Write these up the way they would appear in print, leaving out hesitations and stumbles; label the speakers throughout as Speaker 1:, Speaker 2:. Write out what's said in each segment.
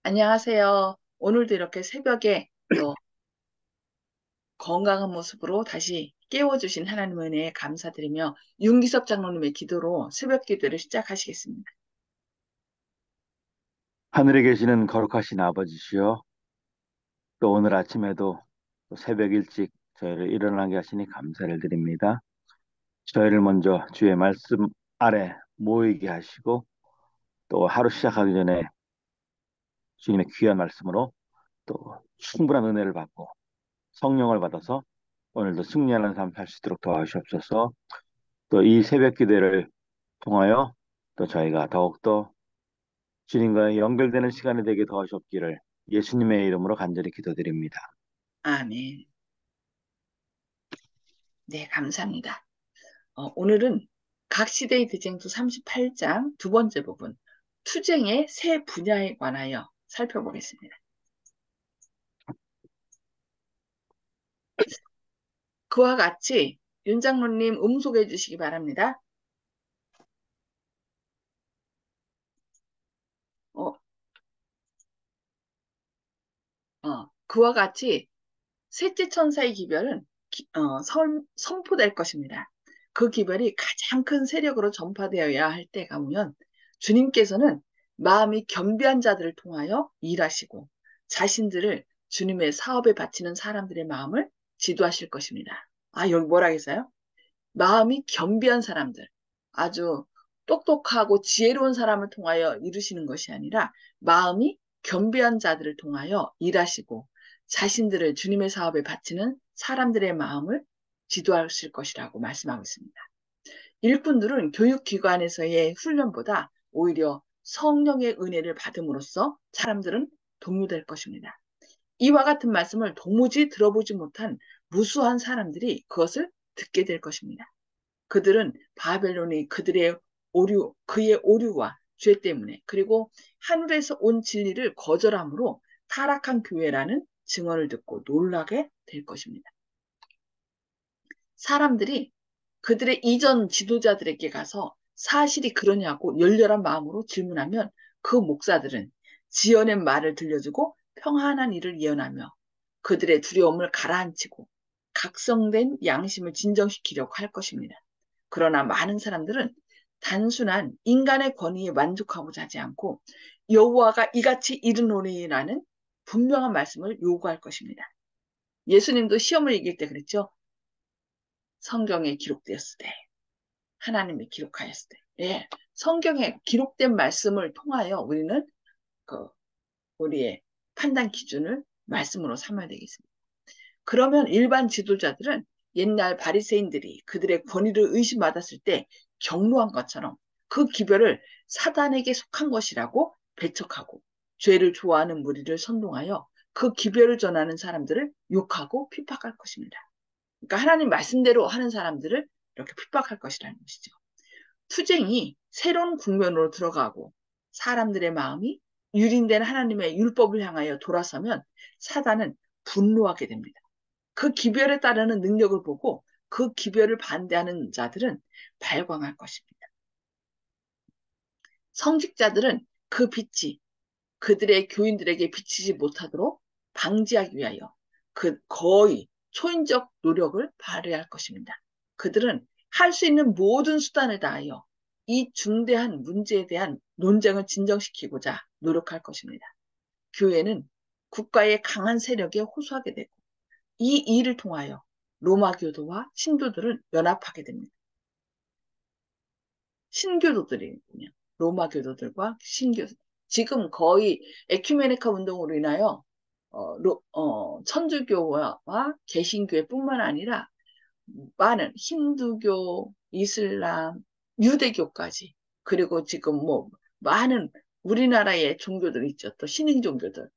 Speaker 1: 안녕하세요. 오늘도 이렇게 새벽에 또 건강한 모습으로 다시 깨워주신 하나님의 은혜에 감사드리며 윤기섭 장로님의 기도로 새벽 기도를 시작하시겠습니다.
Speaker 2: 하늘에 계시는 거룩하신 아버지시여, 또 오늘 아침에도 또 새벽 일찍 저희를 일어나게 하시니 감사를 드립니다. 저희를 먼저 주의 말씀 아래 모이게 하시고, 또 하루 시작하기 전에 주님의 귀한 말씀으로 또 충분한 은혜를 받고 성령을 받아서 오늘도 승리하는 삶 살 수 있도록 도와주시옵소서. 또 이 새벽 기도를 통하여 또 저희가 더욱더 주님과 연결되는 시간이 되게 도와주옵기를 예수님의 이름으로 간절히 기도드립니다.
Speaker 1: 아멘. 네, 감사합니다. 오늘은 각 시대의 대쟁투 38장 두 번째 부분, 투쟁의 세 분야에 관하여 살펴보겠습니다. 그와 같이 윤 장로님 음소거해 주시기 바랍니다. 어, 그와 같이 셋째 천사의 기별은 선포될 것입니다. 그 기별이 가장 큰 세력으로 전파되어야 할 때가 오면 주님께서는 마음이 겸비한 자들을 통하여 일하시고 자신들을 주님의 사업에 바치는 사람들의 마음을 지도하실 것입니다. 여기 뭐라 했어요? 마음이 겸비한 사람들, 아주 똑똑하고 지혜로운 사람을 통하여 이루시는 것이 아니라 마음이 겸비한 자들을 통하여 일하시고 자신들을 주님의 사업에 바치는 사람들의 마음을 지도하실 것이라고 말씀하고 있습니다. 일꾼들은 교육기관에서의 훈련보다 오히려 성령의 은혜를 받음으로써 사람들은 동요될 것입니다. 이와 같은 말씀을 도무지 들어보지 못한 무수한 사람들이 그것을 듣게 될 것입니다. 그들은 바벨론이 그의 오류와 죄 때문에 그리고 하늘에서 온 진리를 거절함으로 타락한 교회라는 증언을 듣고 놀라게 될 것입니다. 사람들이 그들의 이전 지도자들에게 가서 사실이 그러냐고 열렬한 마음으로 질문하면 그 목사들은 지어낸 말을 들려주고 평안한 일을 예언하며 그들의 두려움을 가라앉히고 각성된 양심을 진정시키려고 할 것입니다. 그러나 많은 사람들은 단순한 인간의 권위에 만족하고자 하지 않고 여호와가 이같이 이르노니라는 분명한 말씀을 요구할 것입니다. 예수님도 시험을 이길 때 그랬죠. 성경에 기록되었을 때, 하나님이 기록하였을 때, 예, 성경에 기록된 말씀을 통하여 우리는 그 우리의 판단 기준을 말씀으로 삼아야 되겠습니다. 그러면 일반 지도자들은 옛날 바리새인들이 그들의 권위를 의심받았을 때 경로한 것처럼 그 기별을 사단에게 속한 것이라고 배척하고 죄를 좋아하는 무리를 선동하여 그 기별을 전하는 사람들을 욕하고 핍박할 것입니다. 그러니까 하나님 말씀대로 하는 사람들을 이렇게 핍박할 것이라는 것이죠. 투쟁이 새로운 국면으로 들어가고 사람들의 마음이 유린된 하나님의 율법을 향하여 돌아서면 사단은 분노하게 됩니다. 그 기별에 따르는 능력을 보고 그 기별을 반대하는 자들은 발광할 것입니다. 성직자들은 그 빛이 그들의 교인들에게 비치지 못하도록 방지하기 위하여 그 거의 초인적 노력을 발휘할 것입니다. 그들은 할 수 있는 모든 수단을 다하여 이 중대한 문제에 대한 논쟁을 진정시키고자 노력할 것입니다. 교회는 국가의 강한 세력에 호소하게 되고 이 일을 통하여 로마 교도와 신교들은 연합하게 됩니다. 신교도들이군요. 로마 교도들과 신교도. 지금 거의 에큐메니카 운동으로 인하여 천주교와 개신교회뿐만 아니라 많은 힌두교, 이슬람, 유대교까지 그리고 지금 뭐 많은 우리나라의 종교들 있죠. 또 신흥 종교들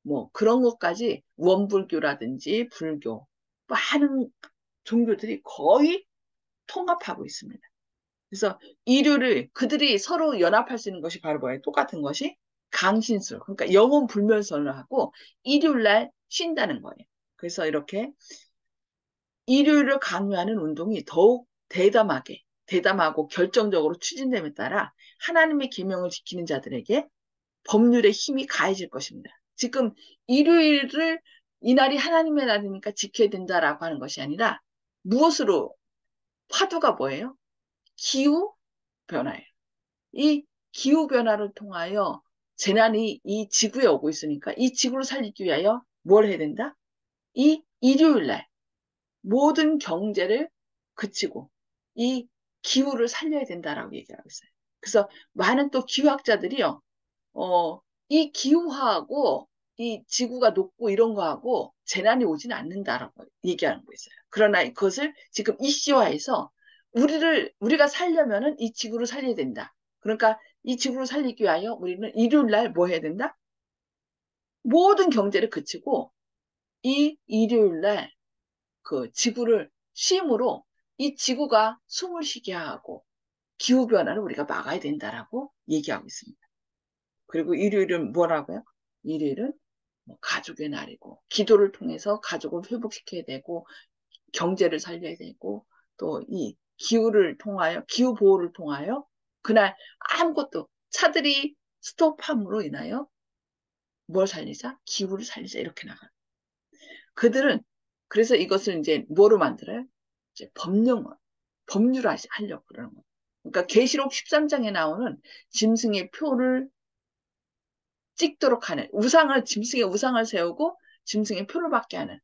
Speaker 1: 뭐 그런 것까지 원불교라든지 불교 많은 종교들이 거의 통합하고 있습니다. 그래서 일요를 그들이 서로 연합할 수 있는 것이 바로 뭐예요? 똑같은 것이 강신술. 그러니까 영혼 불멸선을 하고 일요일 날 쉰다는 거예요. 그래서 이렇게 일요일을 강요하는 운동이 더욱 대담하고 결정적으로 추진됨에 따라 하나님의 계명을 지키는 자들에게 법률의 힘이 가해질 것입니다. 지금 일요일을 이날이 하나님의 날이니까 지켜야 된다라고 하는 것이 아니라 무엇으로 화두가 뭐예요? 기후 변화예요. 이 기후 변화를 통하여 재난이 이 지구에 오고 있으니까 이 지구를 살리기 위하여 뭘 해야 된다? 이 일요일 날 모든 경제를 그치고 이 기후를 살려야 된다라고 얘기하고 있어요. 그래서 많은 또 기후학자들이요, 어, 이 기후하고 이 지구가 녹고 이런 거하고 재난이 오지는 않는다라고 얘기하는 거 있어요. 그러나 그것을 지금 이슈화해서 우리가 살려면은 이 지구를 살려야 된다. 그러니까 이 지구를 살리기 위하여 우리는 일요일 날 뭐 해야 된다? 모든 경제를 그치고 이 일요일 날 그 지구를 쉼으로 이 지구가 숨을 쉬게 하고 기후변화를 우리가 막아야 된다라고 얘기하고 있습니다. 그리고 일요일은 뭐라고요? 일요일은 뭐 가족의 날이고 기도를 통해서 가족을 회복시켜야 되고 경제를 살려야 되고 또 이 기후를 통하여 기후 보호를 통하여 그날 아무것도 차들이 스톱함으로 인하여 뭘 살리자? 기후를 살리자 이렇게 나가요. 그들은 그래서 이것을 이제 뭐로 만들어요? 이제 법률화 하려고 그러는 거예요. 그러니까 계시록 13장에 나오는 짐승의 표를 찍도록 하는 짐승의 우상을 세우고 짐승의 표를 받게 하는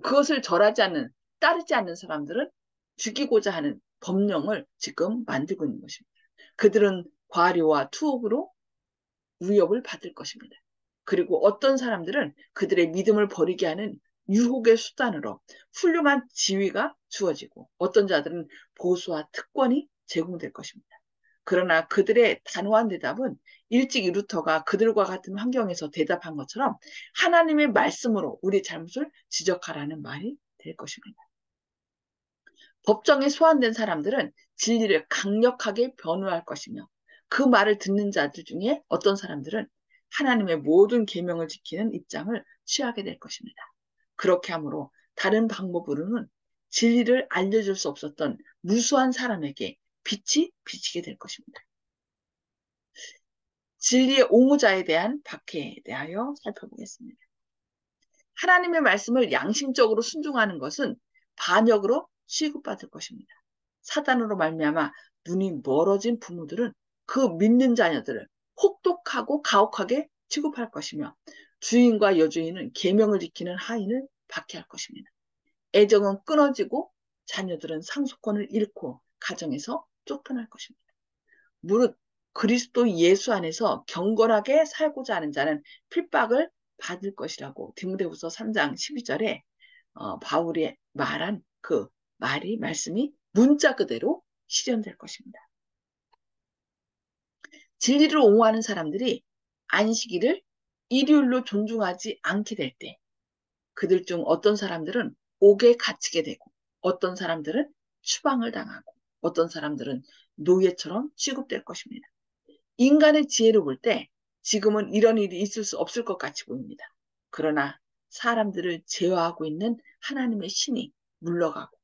Speaker 1: 그것을 절하지 않는 따르지 않는 사람들은 죽이고자 하는 법령을 지금 만들고 있는 것입니다. 그들은 과료와 투옥으로 위협을 받을 것입니다. 그리고 어떤 사람들은 그들의 믿음을 버리게 하는 유혹의 수단으로 훌륭한 지위가 주어지고 어떤 자들은 보수와 특권이 제공될 것입니다. 그러나 그들의 단호한 대답은 일찍 루터가 그들과 같은 환경에서 대답한 것처럼 하나님의 말씀으로 우리 잘못을 지적하라는 말이 될 것입니다. 법정에 소환된 사람들은 진리를 강력하게 변호할 것이며 그 말을 듣는 자들 중에 어떤 사람들은 하나님의 모든 계명을 지키는 입장을 취하게 될 것입니다. 그렇게 하므로 다른 방법으로는 진리를 알려줄 수 없었던 무수한 사람에게 빛이 비치게 될 것입니다. 진리의 옹호자에 대한 박해에 대하여 살펴보겠습니다. 하나님의 말씀을 양심적으로 순종하는 것은 반역으로 취급받을 것입니다. 사단으로 말미암아 눈이 멀어진 부모들은 그 믿는 자녀들을 혹독하고 가혹하게 취급할 것이며 주인과 여주인은 계명을 지키는 하인을 박해할 것입니다. 애정은 끊어지고 자녀들은 상속권을 잃고 가정에서 쫓겨날 것입니다. 무릇 그리스도 예수 안에서 경건하게 살고자 하는 자는 핍박을 받을 것이라고 디모데후서 3장 12절에 바울이 말한 그 말씀이 문자 그대로 실현될 것입니다. 진리를 옹호하는 사람들이 안식일을 일요일로 존중하지 않게 될 때 그들 중 어떤 사람들은 옥에 갇히게 되고 어떤 사람들은 추방을 당하고 어떤 사람들은 노예처럼 취급될 것입니다. 인간의 지혜로 볼 때 지금은 이런 일이 있을 수 없을 것 같이 보입니다. 그러나 사람들을 제어하고 있는 하나님의 신이 물러가고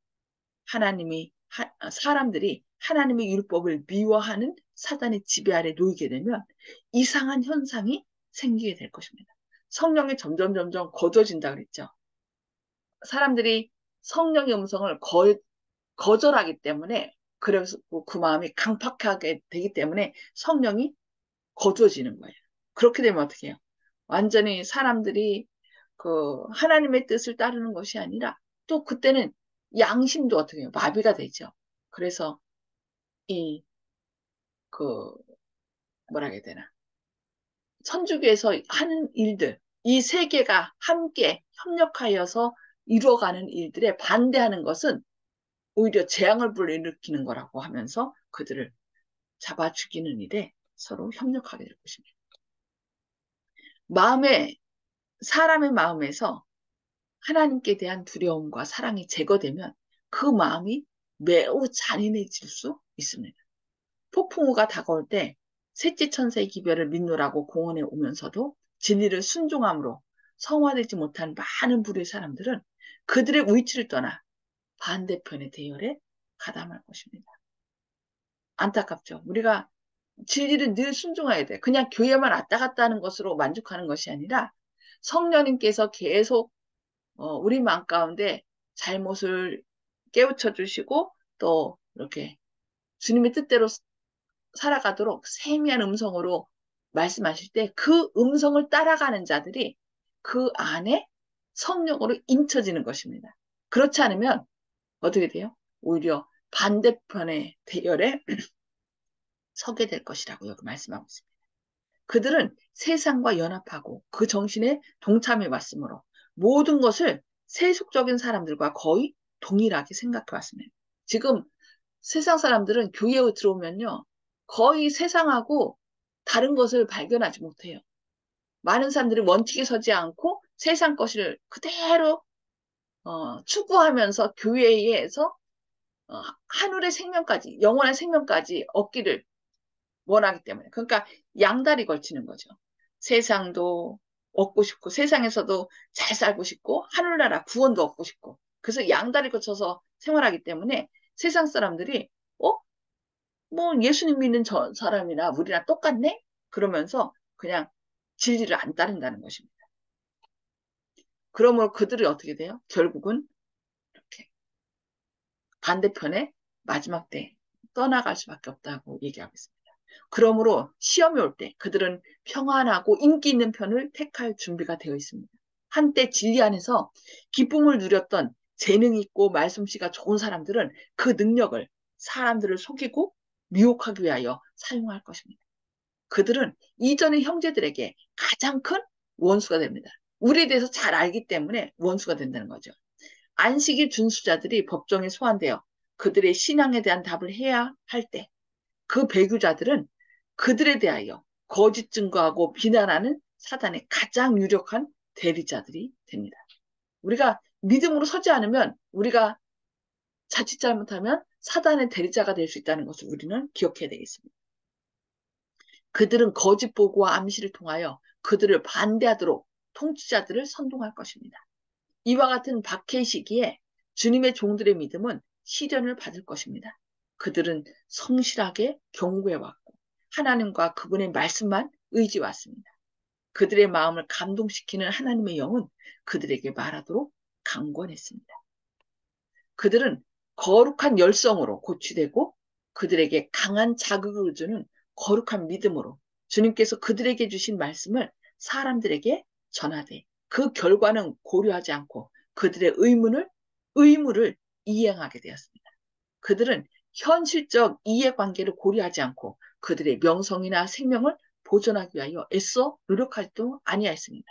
Speaker 1: 사람들이 하나님의 율법을 미워하는 사단의 지배 아래 놓이게 되면 이상한 현상이 생기게 될 것입니다. 성령이 점점 거둬진다 그랬죠. 사람들이 성령의 음성을 거절하기 때문에 그래서 그 마음이 강팍하게 되기 때문에 성령이 거두어지는 거예요. 그렇게 되면 어떻게 해요? 완전히 사람들이 그 하나님의 뜻을 따르는 것이 아니라 또 그때는 양심도 어떻게 해요? 마비가 되죠. 그래서 이 그 뭐라 해야 되나? 천주교에서 하는 일들, 이 세계가 함께 협력하여서 이루어가는 일들에 반대하는 것은 오히려 재앙을 불러일으키는 거라고 하면서 그들을 잡아 죽이는 일에 서로 협력하게 될 것입니다. 사람의 마음에서 하나님께 대한 두려움과 사랑이 제거되면 그 마음이 매우 잔인해질 수 있습니다. 폭풍우가 다가올 때 셋째 천사의 기별을 믿노라고 공원에 오면서도 진리를 순종함으로 성화되지 못한 많은 부류의 사람들은 그들의 위치를 떠나 반대편의 대열에 가담할 것입니다. 안타깝죠. 우리가 진리는 늘 순종해야 돼. 그냥 교회만 왔다 갔다 하는 것으로 만족하는 것이 아니라 성령님께서 계속 우리 마음 가운데 잘못을 깨우쳐 주시고 또 이렇게 주님의 뜻대로 살아가도록 세미한 음성으로 말씀하실 때 그 음성을 따라가는 자들이 그 안에 성령으로 인쳐지는 것입니다. 그렇지 않으면 어떻게 돼요? 오히려 반대편의 대열에 서게 될 것이라고 여기 말씀하고 있습니다. 그들은 세상과 연합하고 그 정신에 동참해 왔으므로 모든 것을 세속적인 사람들과 거의 동일하게 생각해 왔습니다. 지금 세상 사람들은 교회에 들어오면요, 거의 세상하고 다른 것을 발견하지 못해요. 많은 사람들이 원칙에 서지 않고 세상 것을 그대로 추구하면서 교회에서 하늘의 생명까지, 영원한 생명까지 얻기를 원하기 때문에. 그러니까 양다리 걸치는 거죠. 세상도 얻고 싶고, 세상에서도 잘 살고 싶고, 하늘나라 구원도 얻고 싶고. 그래서 양다리 걸쳐서 생활하기 때문에 세상 사람들이, 어? 뭐 예수님 믿는 저 사람이나 우리랑 똑같네? 그러면서 그냥 진리를 안 따른다는 것입니다. 그러므로 그들이 어떻게 돼요? 결국은 이렇게 반대편에 마지막 때 떠나갈 수밖에 없다고 얘기하고 있습니다. 그러므로 시험이 올 때 그들은 평안하고 인기 있는 편을 택할 준비가 되어 있습니다. 한때 진리 안에서 기쁨을 누렸던 재능 있고 말솜씨가 좋은 사람들은 그 능력을 사람들을 속이고 미혹하기 위하여 사용할 것입니다. 그들은 이전의 형제들에게 가장 큰 원수가 됩니다. 우리에 대해서 잘 알기 때문에 원수가 된다는 거죠. 안식일 준수자들이 법정에 소환되어 그들의 신앙에 대한 답을 해야 할 때 그 배교자들은 그들에 대하여 거짓 증거하고 비난하는 사단의 가장 유력한 대리자들이 됩니다. 우리가 믿음으로 서지 않으면 우리가 자칫 잘못하면 사단의 대리자가 될 수 있다는 것을 우리는 기억해야 되겠습니다. 그들은 거짓 보고와 암시를 통하여 그들을 반대하도록 통치자들을 선동할 것입니다. 이와 같은 박해 시기에 주님의 종들의 믿음은 시련을 받을 것입니다. 그들은 성실하게 경고해왔고 하나님과 그분의 말씀만 의지해왔습니다. 그들의 마음을 감동시키는 하나님의 영은 그들에게 말하도록 강권했습니다. 그들은 거룩한 열성으로 고취되고 그들에게 강한 자극을 주는 거룩한 믿음으로 주님께서 그들에게 주신 말씀을 사람들에게 전하되 그 결과는 고려하지 않고 그들의 의무를 이행하게 되었습니다. 그들은 현실적 이해관계를 고려하지 않고 그들의 명성이나 생명을 보존하기 위하여 애써 노력하지도 아니하였습니다.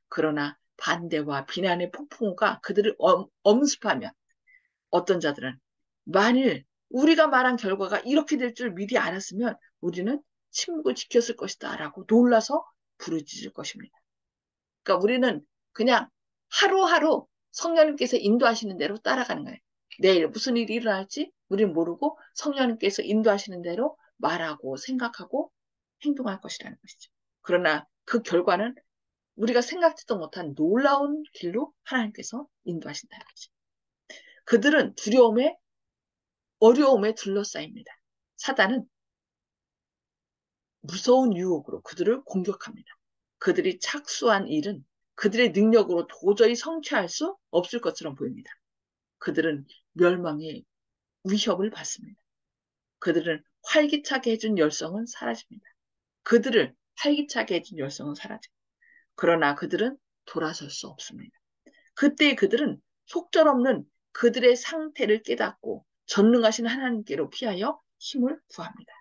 Speaker 1: 그러나 반대와 비난의 폭풍우가 그들을 엄습하며 어떤 자들은 만일 우리가 말한 결과가 이렇게 될 줄 미리 알았으면 우리는 침묵을 지켰을 것이다 라고 놀라서 부르짖을 것입니다. 그러니까 우리는 그냥 하루하루 성령님께서 인도하시는 대로 따라가는 거예요. 내일 무슨 일이 일어날지 우리는 모르고 성령님께서 인도하시는 대로 말하고 생각하고 행동할 것이라는 것이죠. 그러나 그 결과는 우리가 생각지도 못한 놀라운 길로 하나님께서 인도하신다는 거죠. 그들은 두려움에 어려움에 둘러싸입니다. 사단은 무서운 유혹으로 그들을 공격합니다. 그들이 착수한 일은 그들의 능력으로 도저히 성취할 수 없을 것처럼 보입니다. 그들은 멸망의 위협을 받습니다. 그들은 활기차게 해준 열성은 사라집니다. 그들을 활기차게 해준 열성은 사라집니다. 그러나 그들은 돌아설 수 없습니다. 그때 그들은 속절없는 그들의 상태를 깨닫고 전능하신 하나님께로 피하여 힘을 구합니다.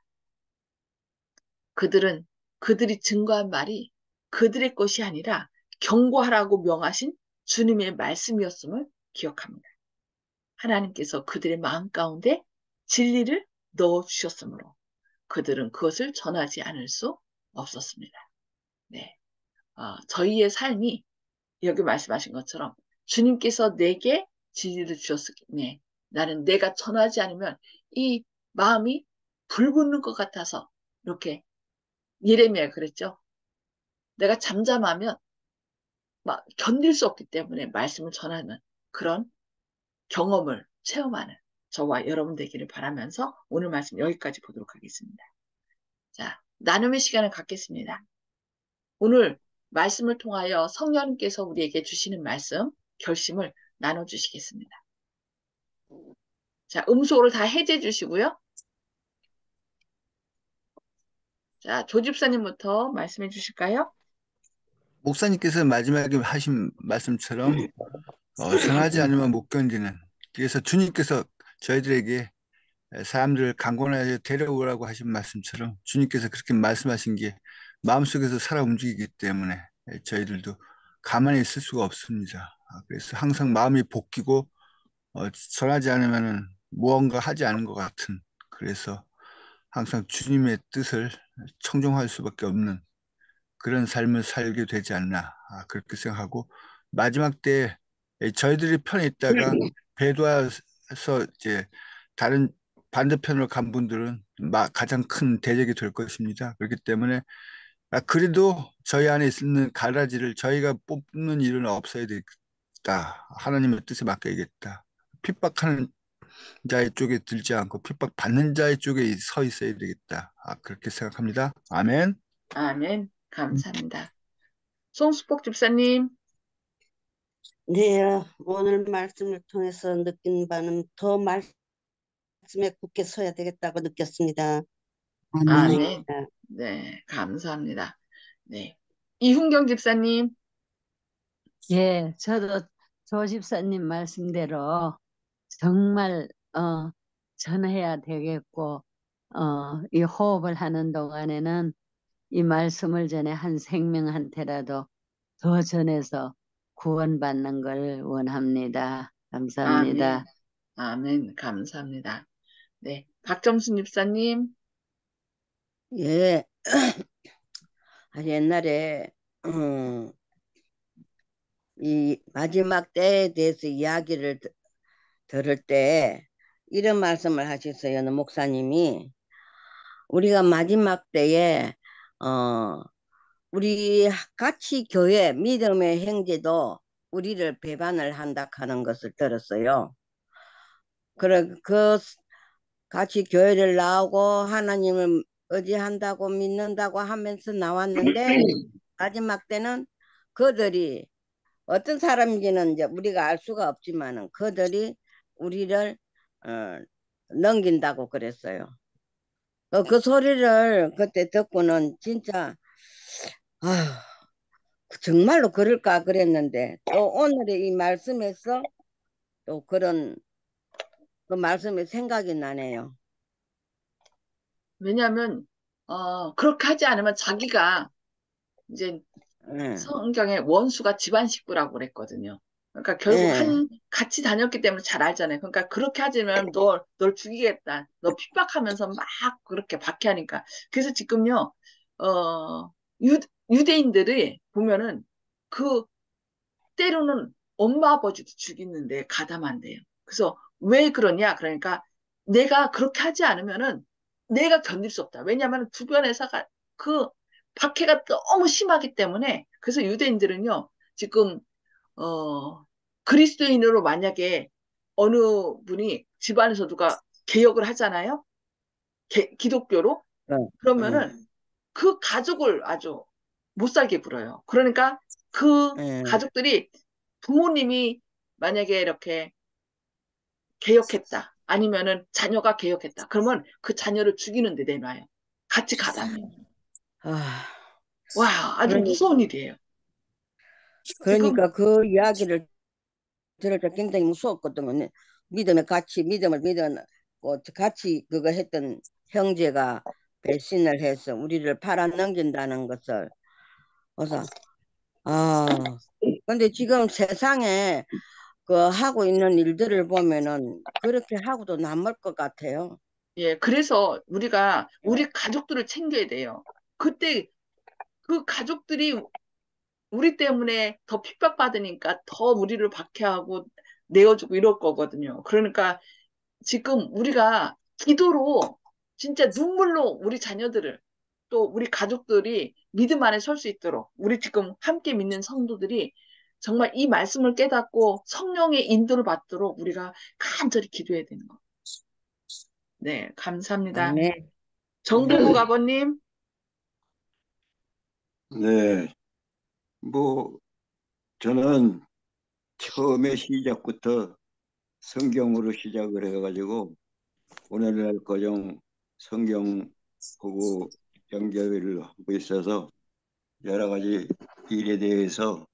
Speaker 1: 그들은 그들이 증거한 말이 그들의 것이 아니라 경고하라고 명하신 주님의 말씀이었음을 기억합니다. 하나님께서 그들의 마음 가운데 진리를 넣어주셨으므로 그들은 그것을 전하지 않을 수 없었습니다. 네. 저희의 삶이 여기 말씀하신 것처럼 주님께서 내게 진리를 주셨으니 나는 내가 전하지 않으면 이 마음이 불붙는 것 같아서 이렇게 예레미야 그랬죠. 내가 잠잠하면 막 견딜 수 없기 때문에 말씀을 전하는 그런 경험을 체험하는 저와 여러분 되기를 바라면서 오늘 말씀 여기까지 보도록 하겠습니다. 자, 나눔의 시간을 갖겠습니다. 오늘 말씀을 통하여 성령님께서 우리에게 주시는 말씀, 결심을 나눠주시겠습니다. 자, 음소를 다 해제해 주시고요. 자, 조 집사님부터 말씀해 주실까요?
Speaker 3: 목사님께서 마지막에 하신 말씀처럼 선하지 않으면 못 견디는, 그래서 주님께서 저희들에게 사람들을 강권하여 데려오라고 하신 말씀처럼 주님께서 그렇게 말씀하신 게 마음속에서 살아 움직이기 때문에 저희들도 가만히 있을 수가 없습니다. 그래서 항상 마음이 볶이고 선하지 않으면은 무언가 하지 않은 것 같은, 그래서 항상 주님의 뜻을 청종할 수밖에 없는 그런 삶을 살게 되지 않나, 그렇게 생각하고, 마지막 때 저희들이 편에 있다가 배도해서 이제 다른 반대편으로 간 분들은 가장 큰 대적이 될 것입니다. 그렇기 때문에 그래도 저희 안에 있는 가라지를 저희가 뽑는 일은 없어야 되겠다. 하나님의 뜻에 맡겨야겠다. 핍박하는 자의 쪽에 들지 않고 핍박받는 자의 쪽에 서 있어야 되겠다. 그렇게 생각합니다. 아멘.
Speaker 1: 아멘. 감사합니다. 송수복 집사님.
Speaker 4: 네, 오늘 말씀을 통해서 느낀 바는 더 말씀에 굳게 서야 되겠다고 느꼈습니다.
Speaker 1: 아멘.
Speaker 4: 감사합니다.
Speaker 1: 네, 감사합니다. 네. 이훈경 집사님.
Speaker 5: 예, 저도 조 집사님 말씀대로 정말 전해야 되겠고 이 호흡을 하는 동안에는 이 말씀을 전해 한 생명한테라도 더 전해서 구원받는 걸 원합니다. 감사합니다.
Speaker 1: 아멘. 아멘. 감사합니다. 네. 박정순 집사님.
Speaker 4: 예, 옛날에 이 마지막 때에 대해서 이야기를 들을 때 이런 말씀을 하셨어요. 목사님이 우리가 마지막 때에 우리 같이 교회 믿음의 형제도 우리를 배반을 한다 하는 것을 들었어요. 그래 그 같이 교회를 나오고 하나님을 의지한다고 믿는다고 하면서 나왔는데 마지막 때는 그들이 어떤 사람인지는 이제 우리가 알 수가 없지만은 그들이 우리를 넘긴다고 그랬어요. 그 소리를 그때 듣고는 진짜 정말로 그럴까 그랬는데 또 오늘의 이 말씀에서 또 그런 그 말씀이 생각이 나네요.
Speaker 1: 왜냐하면 그렇게 하지 않으면 자기가 이제
Speaker 4: 예,
Speaker 1: 성경에 원수가 집안 식구라고 그랬거든요. 그러니까 결국
Speaker 4: 예,
Speaker 1: 같이 다녔기 때문에 잘 알잖아요. 그러니까 그렇게 하지 않으면 널 죽이겠다. 너 핍박하면서 막 그렇게 박해하니까. 그래서 지금요, 어, 유대인들이 보면은 그 때로는 엄마 아버지도 죽이는데 가담한대요. 그래서 왜 그러냐? 그러니까 내가 그렇게 하지 않으면은 내가 견딜 수 없다. 왜냐하면 주변에서가 그 박해가 너무 심하기 때문에 그래서 유대인들은요 지금 그리스도인으로 만약에 어느 분이 집안에서 누가 개혁을 하잖아요. 기독교로 그러면은 그 가족을 아주 못 살게 굴어요. 그러니까 그
Speaker 4: 예.
Speaker 1: 가족들이 부모님이 만약에 이렇게 개혁했다. 아니면은 자녀가 개혁했다. 그러면 그 자녀를 죽이는 데 내놔요. 같이 가담해.
Speaker 4: 아,
Speaker 1: 와, 아주
Speaker 4: 그러니,
Speaker 1: 무서운 일이에요. 지금,
Speaker 4: 그러니까 그 이야기를 들을 때 굉장히 무서웠거든요. 믿음을 믿고 같이 그거 했던 형제가 배신을 해서 우리를 팔아넘긴다는 것을. 그래서 근데 지금 세상에 그 하고 있는 일들을 보면은 그렇게 하고도 남을 것 같아요.
Speaker 1: 예, 그래서 우리가 우리 가족들을 챙겨야 돼요. 그때 그 가족들이 우리 때문에 더 핍박받으니까 더 우리를 박해하고 내어주고 이럴 거거든요. 그러니까 지금 우리가 기도로 진짜 눈물로 우리 자녀들을 또 우리 가족들이 믿음 안에 설 수 있도록 우리 지금 함께 믿는 성도들이 정말 이 말씀을 깨닫고 성령의 인도를 받도록 우리가 간절히 기도해야 되는 거. 네, 감사합니다.
Speaker 4: 아멘.
Speaker 1: 정봉국 아버님.
Speaker 6: 네, 뭐 저는 처음에 시작부터 성경으로 시작을 해가지고 오늘날 거정 성경 보고 연결을 하고 있어서 여러 가지 일에 대해서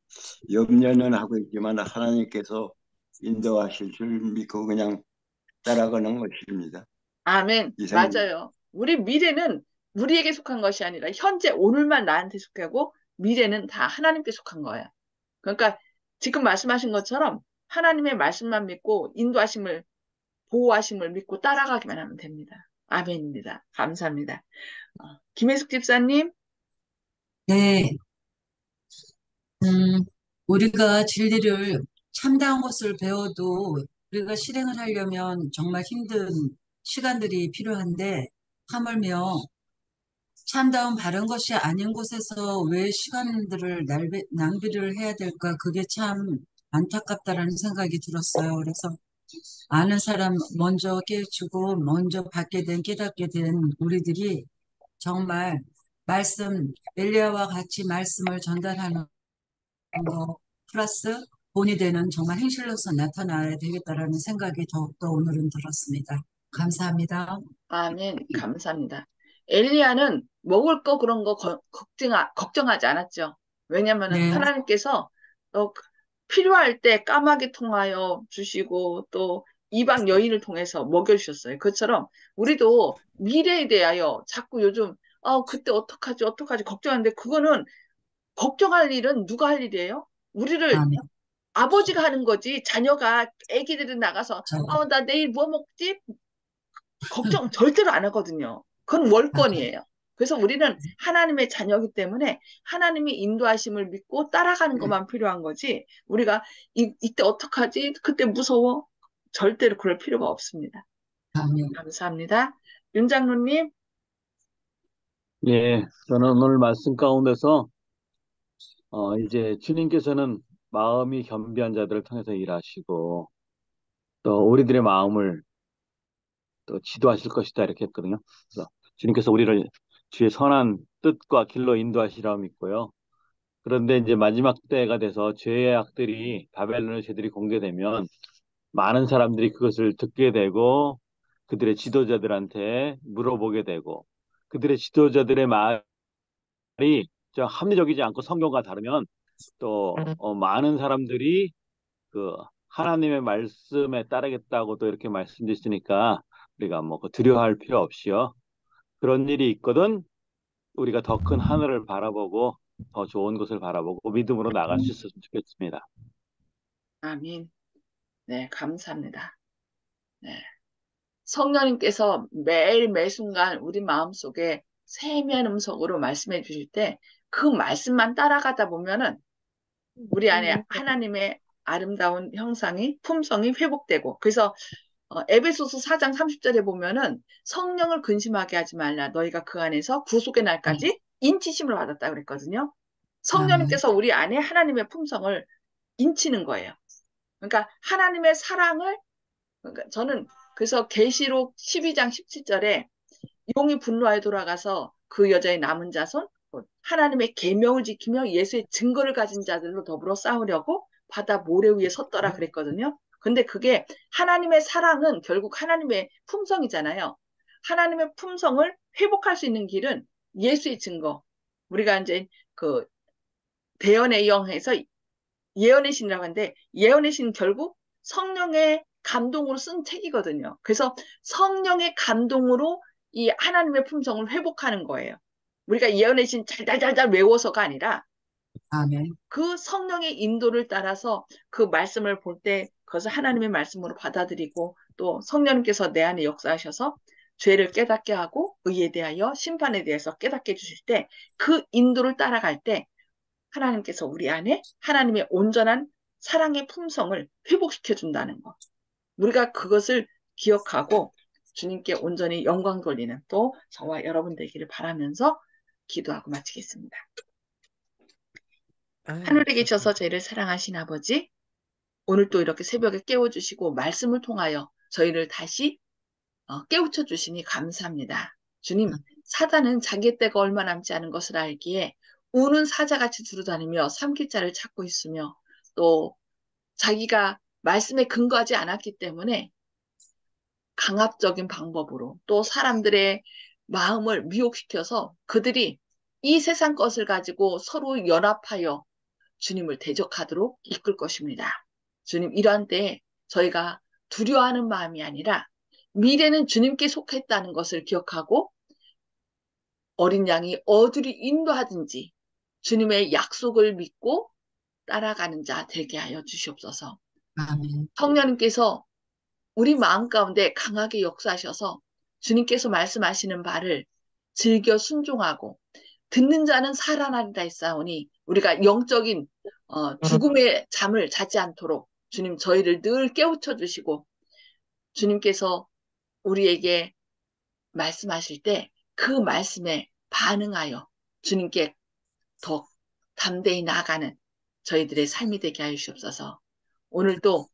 Speaker 6: 염려는 하고 있지만 하나님께서 인도하실 줄 믿고 그냥 따라가는 것입니다.
Speaker 1: 아멘.
Speaker 6: 이상입니다.
Speaker 1: 맞아요. 우리 미래는 우리에게 속한 것이 아니라 현재 오늘만 나한테 속하고 미래는 다 하나님께 속한 거예요. 그러니까 지금 말씀하신 것처럼 하나님의 말씀만 믿고 인도하심을, 보호하심을 믿고 따라가기만 하면 됩니다. 아멘입니다. 감사합니다. 김혜숙 집사님.
Speaker 7: 네, 음, 우리가 진리를 참다운 것을 배워도 우리가 실행을 하려면 정말 힘든 시간들이 필요한데, 하물며 참다운 바른 것이 아닌 곳에서 왜 시간들을 낭비를 해야 될까? 그게 참 안타깝다라는 생각이 들었어요. 그래서 아는 사람 먼저 깨우치고 먼저 받게 된, 깨닫게 된 우리들이 정말 말씀, 엘리야와 같이 말씀을 전달하는 거 플러스 본이 되는 정말 행실로서 나타나야 되겠다라는 생각이 더욱더 오늘은 들었습니다. 감사합니다.
Speaker 1: 아멘. 감사합니다. 엘리야는 먹을 거 그런 거 걱정하지 않았죠. 왜냐면은
Speaker 7: 네,
Speaker 1: 하나님께서 필요할 때 까마귀 통하여 주시고 또 이방 여인을 통해서 먹여주셨어요. 그처럼 우리도 미래에 대하여 자꾸 요즘 그때 어떡하지 걱정하는데 그거는 걱정할 일은 누가 할 일이에요? 우리를
Speaker 7: 아멘.
Speaker 1: 아버지가 하는 거지. 자녀가 애기들이 나가서
Speaker 7: 저,
Speaker 1: 나 내일 뭐 먹지? 걱정 절대로 안 하거든요. 그건 월권이에요. 그래서 우리는 하나님의 자녀이기 때문에 하나님이 인도하심을 믿고 따라가는 것만 필요한 거지. 우리가 이때 어떡하지? 그때 무서워? 절대로 그럴 필요가 없습니다.
Speaker 7: 아멘.
Speaker 1: 감사합니다. 윤 장로님.
Speaker 2: 예, 저는 오늘 말씀 가운데서 이제 주님께서는 마음이 겸비한 자들을 통해서 일하시고 또 우리들의 마음을 또 지도하실 것이다 이렇게 했거든요. 그래서 주님께서 우리를 주의 선한 뜻과 길로 인도하시라 믿고요. 그런데 이제 마지막 때가 돼서 죄의 악들이 바벨론의 죄들이 공개되면 많은 사람들이 그것을 듣게 되고 그들의 지도자들한테 물어보게 되고 그들의 지도자들의 말이 좀 합리적이지 않고 성경과 다르면 또 많은 사람들이 그 하나님의 말씀에 따르겠다고 또 이렇게 말씀 주시니까 우리가 뭐 두려워할 필요 없이요. 그런 일이 있거든 우리가 더 큰 하늘을 바라보고 더 좋은 것을 바라보고 믿음으로 나갈 수 있었으면 좋겠습니다.
Speaker 1: 아멘. 네, 감사합니다. 네. 성령님께서 매일 매순간 우리 마음속에 세미한 음성으로 말씀해 주실 때 그 말씀만 따라가다 보면은 우리 안에 하나님의 아름다운 형상이 품성이 회복되고 그래서 에베소서 4장 30절에 보면은 성령을 근심하게 하지 말라 너희가 그 안에서 구속의 날까지 인치심을 받았다 그랬거든요.
Speaker 7: 아멘.
Speaker 1: 성령님께서 우리 안에 하나님의 품성을 인치는 거예요. 그러니까 하나님의 사랑을 그러니까 저는 그래서 계시록 12장 17절에 용이 분노하여 돌아가서 그 여자의 남은 자손 하나님의 계명을 지키며 예수의 증거를 가진 자들로 더불어 싸우려고 바다 모래 위에 섰더라 그랬거든요. 근데 그게 하나님의 사랑은 결국 하나님의 품성이잖아요. 하나님의 품성을 회복할 수 있는 길은 예수의 증거. 우리가 이제 그 대언의 영에서 예언의 신이라고 하는데 예언의 신 결국 성령의 감동으로 쓴 책이거든요. 그래서 성령의 감동으로 이 하나님의 품성을 회복하는 거예요. 우리가 예언의 신 잘잘잘잘 외워서가 아니라
Speaker 7: 아멘.
Speaker 1: 그 성령의 인도를 따라서 그 말씀을 볼 때 그것을 하나님의 말씀으로 받아들이고 또 성령님께서 내 안에 역사하셔서 죄를 깨닫게 하고 의에 대하여 심판에 대해서 깨닫게 해주실 때 그 인도를 따라갈 때 하나님께서 우리 안에 하나님의 온전한 사랑의 품성을 회복시켜 준다는 것. 우리가 그것을 기억하고 주님께 온전히 영광 돌리는 또 저와 여러분 되기를 바라면서 기도하고 마치겠습니다. 하늘에 계셔서 저희를 사랑하신 아버지, 오늘 또 이렇게 새벽에 깨워주시고 말씀을 통하여 저희를 다시 깨우쳐 주시니 감사합니다. 주님, 사단은 자기 때가 얼마 남지 않은 것을 알기에 우는 사자같이 두루다니며 삼킬 자를 찾고 있으며 또 자기가 말씀에 근거하지 않았기 때문에 강압적인 방법으로 또 사람들의 마음을 미혹시켜서 그들이 이 세상 것을 가지고 서로 연합하여 주님을 대적하도록 이끌 것입니다. 주님, 이러한 때에 저희가 두려워하는 마음이 아니라 미래는 주님께 속했다는 것을 기억하고 어린 양이 어디로 인도하든지 주님의 약속을 믿고 따라가는 자 되게 하여 주시옵소서.
Speaker 7: 아멘.
Speaker 1: 성령님께서 우리 마음 가운데 강하게 역사하셔서 주님께서 말씀하시는 바를 즐겨 순종하고 듣는 자는 살아나리라 했사오니 우리가 영적인 죽음의 잠을 자지 않도록 주님 저희를 늘 깨우쳐 주시고 주님께서 우리에게 말씀하실 때 그 말씀에 반응하여 주님께 더 담대히 나아가는 저희들의 삶이 되게 하여 주시옵소서. 오늘도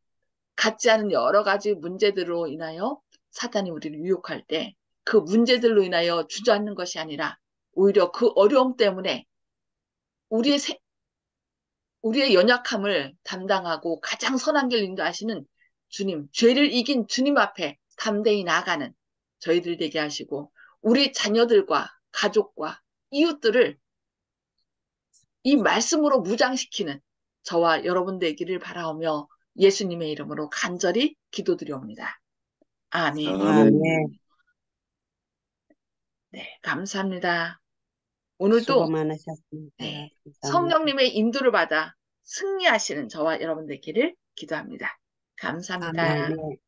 Speaker 1: 같지 않은 여러 가지 문제들로 인하여 사탄이 우리를 유혹할 때 그 문제들로 인하여 주저앉는 것이 아니라 오히려 그 어려움 때문에 우리의 연약함을 담당하고 가장 선한 길 인도하시는 주님, 죄를 이긴 주님 앞에 담대히 나아가는 저희들 되게 하시고 우리 자녀들과 가족과 이웃들을 이 말씀으로 무장시키는 저와 여러분 되기를 바라오며 예수님의 이름으로 간절히 기도드리옵니다. 아멘.
Speaker 6: 아멘.
Speaker 1: 네, 감사합니다.
Speaker 8: 수고
Speaker 1: 오늘도
Speaker 8: 많으셨습니다.
Speaker 1: 네,
Speaker 8: 감사합니다.
Speaker 1: 성령님의 인도를 받아 승리하시는 저와 여러분 되기를 기도합니다. 감사합니다.
Speaker 8: 아멘.